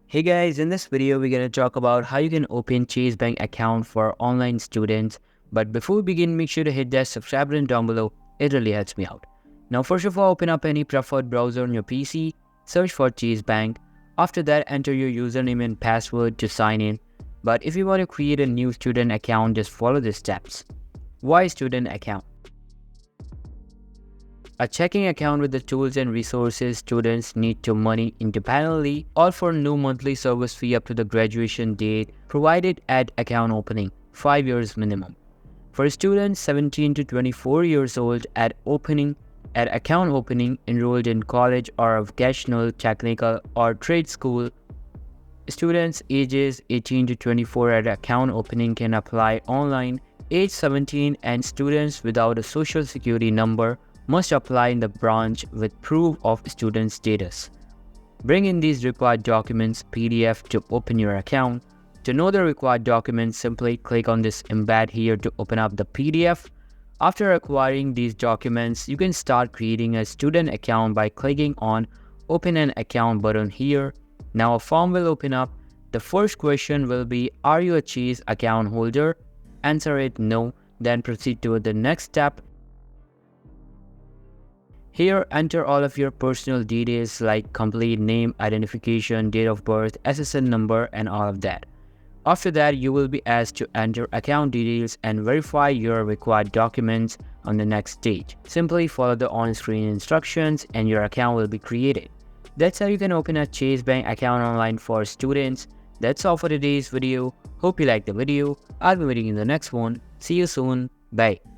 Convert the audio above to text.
Hey guys, in this video we're going to talk about how you can open Chase Bank account for online students. But before we begin, make sure to hit that subscribe button down below. It really helps me out. Now first of all, open up any preferred browser on your PC, search for Chase Bank. After that, enter your username and password to sign in. But if you want to create a new student account, just follow the steps. Why student account? A checking account with the tools and resources students need to money independently, all for no monthly service fee up to the graduation date, provided at account opening, 5 years minimum. For students 17 to 24 years old at account opening, enrolled in college or vocational, technical or trade school, students ages 18 to 24 at account opening can apply online. Age 17 and students without a social security number must apply in the branch with proof of student status. Bring in these required documents PDF to open your account. To know the required documents, simply click on this embed here to open up the PDF. After acquiring these documents, you can start creating a student account by clicking on Open an Account button here. Now a form will open up. The first question will be, are you a Chase account holder? Answer it no, then proceed to the next step. Here, enter all of your personal details like complete name, identification, date of birth, SSN number, and all of that. After that, you will be asked to enter account details and verify your required documents on the next stage. Simply follow the on-screen instructions and your account will be created. That's how you can open a Chase Bank account online for students. That's all for today's video. Hope you liked the video. I'll be waiting in the next one. See you soon. Bye.